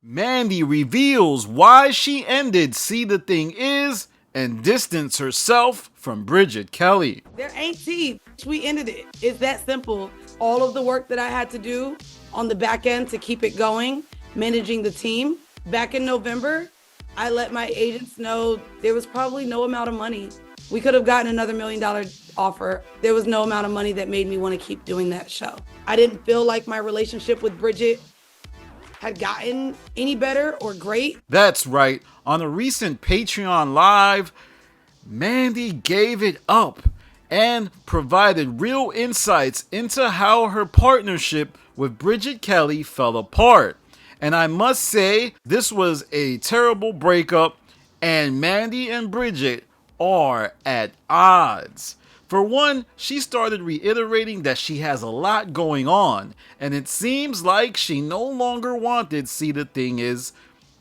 Mandy reveals why she ended See the Thing Is and distanced herself from Bridget Kelly. There ain't tea. We ended it. It's that simple. All of the work that I had to do on the back end to keep it going, managing the team. Back in November, I let my agents know there was probably no amount of money. We could have gotten another $1 million offer. There was no amount of money that made me want to keep doing that show. I didn't feel like my relationship with Bridget had gotten any better or great. That's right. On a recent Patreon Live, Mandy gave it up and provided real insights into how her partnership with Bridget Kelly fell apart. And I must say, this was a terrible breakup, and Mandy and Bridget are at odds. For one, she started reiterating that she has a lot going on, and it seems like she no longer wanted See the Thing Is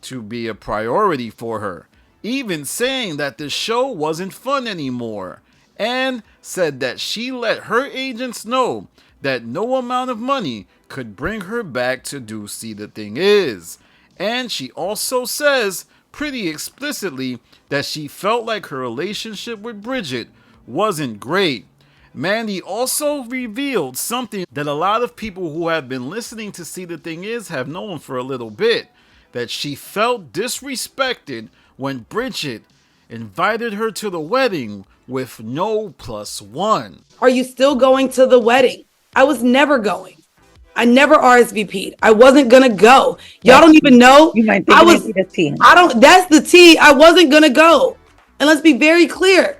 to be a priority for her, even saying that the show wasn't fun anymore, and said that she let her agents know that no amount of money could bring her back to do See the Thing Is. And she also says pretty explicitly that she felt like her relationship with Bridget wasn't great. Mandy also revealed something that a lot of people who have been listening to See the Thing Is have known for a little bit, that she felt disrespected when Bridget invited her to the wedding with no +1. Are you still going to the wedding? I was never going. I never RSVP'd. I wasn't gonna go. Y'all don't even know. You might think the tea. That's the tea. I wasn't gonna go. And let's be very clear.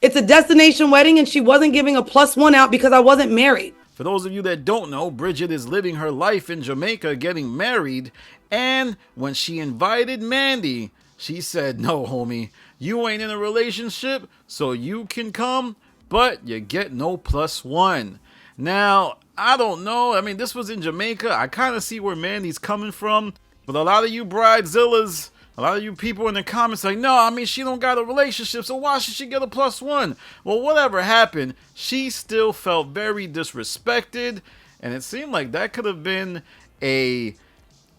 It's a destination wedding and she wasn't giving a +1 out because I wasn't married. For those of you that don't know, Bridget is living her life in Jamaica getting married, and when she invited Mandy, she said, "No, homie, you ain't in a relationship, so you can come, but you get no +1. Now, I don't know. I mean, this was in Jamaica. I kind of see where Mandy's coming from, but a lot of you bridezillas, a lot of you people in the comments like, no, I mean, she don't got a relationship, so why should she get a +1? Well, whatever happened, she still felt very disrespected, and it seemed like that could have been a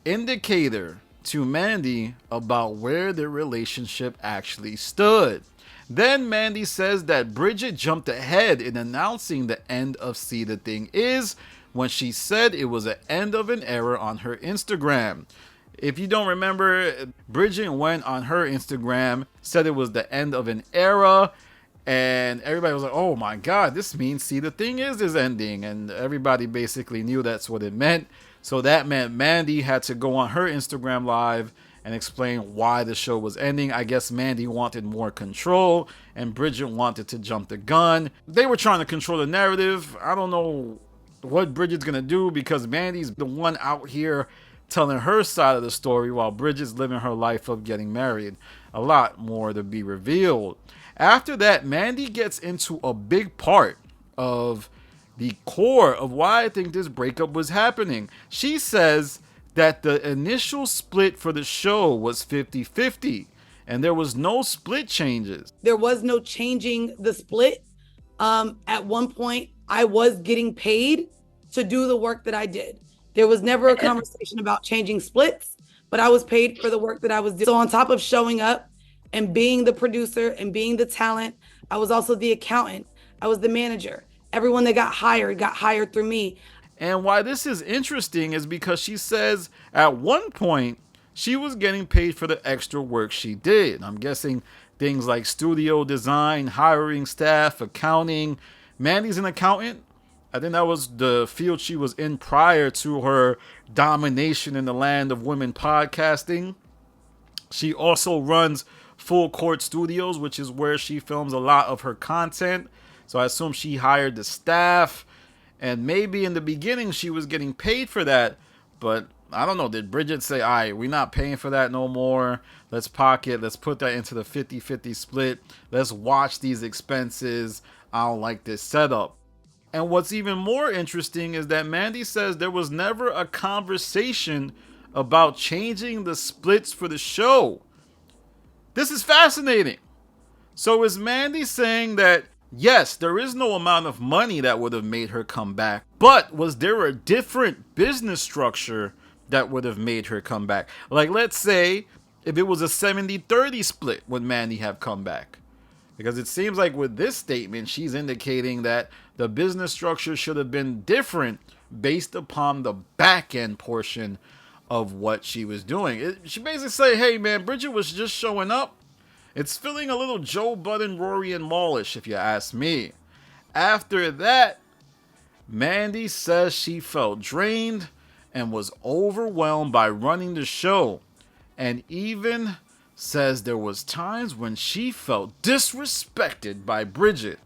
indicator to Mandy about where their relationship actually stood. Then Mandy says that Bridget jumped ahead in announcing the end of See the Thing Is when she said it was the end of an era on her Instagram. If you don't remember, Bridget went on her Instagram, said it was the end of an era, and everybody was like, oh my god, this means See the Thing Is ending, and everybody basically knew that's what it meant. So that meant Mandy had to go on her Instagram Live and explain why the show was ending. I guess Mandy wanted more control, and Bridget wanted to jump the gun. They were trying to control the narrative. I don't know what Bridget's gonna do, because Mandy's the one out here telling her side of the story while Bridget's living her life of getting married. A lot more to be revealed. After that, Mandy gets into a big part of the core of why I think this breakup was happening. She says that the initial split for the show was 50-50 and there was no split changes. There was no changing the split. At one point, I was getting paid to do the work that I did. There was never a conversation about changing splits, but I was paid for the work that I was doing. So on top of showing up and being the producer and being the talent, I was also the accountant. I was the manager. Everyone that got hired through me. And why this is interesting is because she says at one point she was getting paid for the extra work she did. I'm guessing things like studio design, hiring staff, accounting. Mandy's an accountant. I think that was the field she was in prior to her domination in the land of women podcasting. She also runs Full Court Studios, which is where she films a lot of her content. So I assume she hired the staff, and maybe in the beginning she was getting paid for that, but I don't know, did Bridget say, all right, we're not paying for that no more, let's put that into the 50-50 split, let's watch these expenses, I don't like this setup. And what's even more interesting is that Mandy says there was never a conversation about changing the splits for the show. This is fascinating. So is Mandy saying that, yes, there is no amount of money that would have made her come back, but was there a different business structure that would have made her come back. Like, let's say if it was a 70-30 split, would Mandy have come back? Because it seems like with this statement, she's indicating that the business structure should have been different based upon the back end portion of what she was doing. She basically say, hey man, Bridget was just showing up. It's feeling a little Joe Budden, Rory, and Mallish, if you ask me. After that, Mandy says she felt drained and was overwhelmed by running the show, and even says there was times when she felt disrespected by Bridget.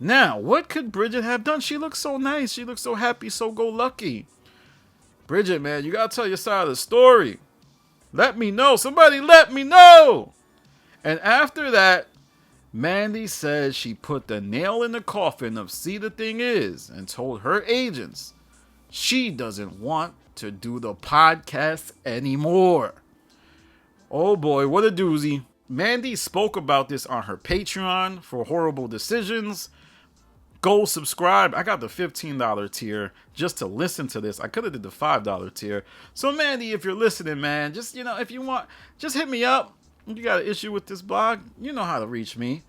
Now, what could Bridget have done? She looks so nice. She looks so happy, so go lucky. Bridget, man, you gotta tell your side of the story. Let me know. Somebody let me know. And after that, Mandy says she put the nail in the coffin of See the Thing Is and told her agents she doesn't want to do the podcast anymore. Oh boy, what a doozy. Mandy spoke about this on her Patreon for Whoreible Decisions. Go subscribe. I got the $15 tier just to listen to this. I could have did the $5 tier. So Mandy, if you're listening, man, just, if you want, just hit me up. If you got an issue with this blog, you know how to reach me.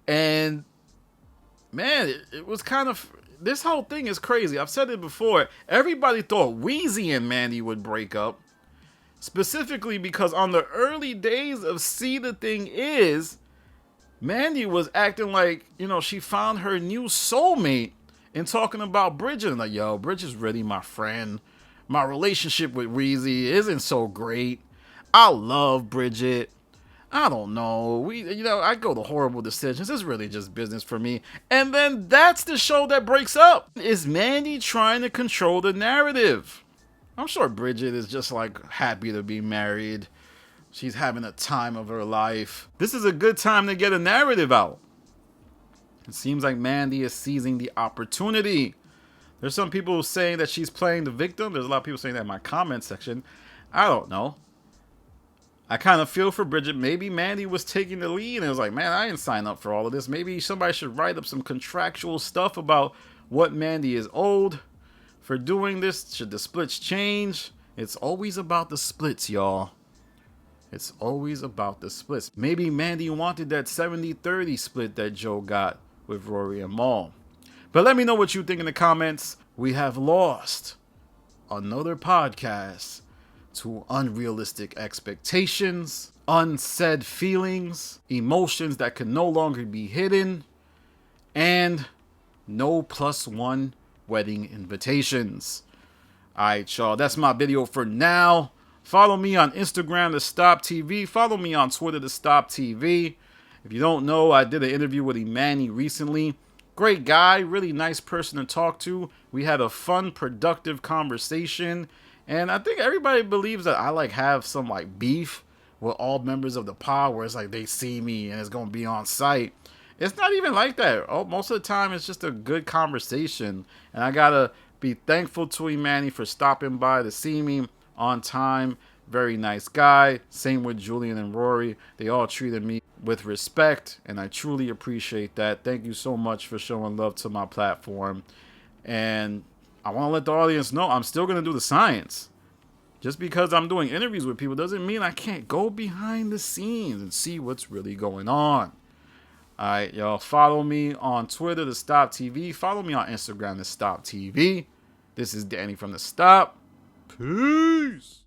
And man, it was kind of, this whole thing is crazy. I've said it before. Everybody thought Weezy and Mandy would break up. Specifically because on the early days of See the Thing Is, Mandy was acting like, she found her new soulmate and talking about Bridget. Like, yo, Bridget's really my friend. My relationship with Weezy isn't so great. I love Bridget. I don't know. I go to Whoreible Decisions. It's really just business for me. And then that's the show that breaks up. Is Mandy trying to control the narrative? I'm sure Bridget is just like happy to be married. She's having a time of her life. This is a good time to get a narrative out. It seems like Mandy is seizing the opportunity. There's some people saying that she's playing the victim. There's a lot of people saying that in my comment section. I don't know. I kind of feel for Bridget. Maybe Mandy was taking the lead and it was like, man, I didn't sign up for all of this. Maybe somebody should write up some contractual stuff about what Mandy is owed for doing this. Should the splits change? It's always about the splits, y'all. It's always about the splits. Maybe Mandy wanted that 70-30 split that Joe got with Rory and Mal. But let me know what you think in the comments. We have lost another podcast to unrealistic expectations, unsaid feelings, emotions that can no longer be hidden, and no +1 wedding invitations. Alright, y'all, that's my video for now. Follow me on Instagram, The Stop TV. Follow me on Twitter, The Stop TV. If you don't know, I did an interview with Mandy recently. Great guy, really nice person to talk to. We had a fun, productive conversation. And I think everybody believes that I have some beef with all members of the pod where it's like they see me and it's going to be on site. It's not even like that. Most of the time it's just a good conversation. And I got to be thankful to Mandy for stopping by to see me on time. Very nice guy. Same with Julian and Rory. They all treated me with respect and I truly appreciate that. Thank you so much for showing love to my platform. And I want to let the audience know I'm still going to do the science. Just because I'm doing interviews with people doesn't mean I can't go behind the scenes and see what's really going on. Alright, y'all. Follow me on Twitter, The Stop TV. Follow me on Instagram, The Stop TV. This is Danny from The Stop. Peace.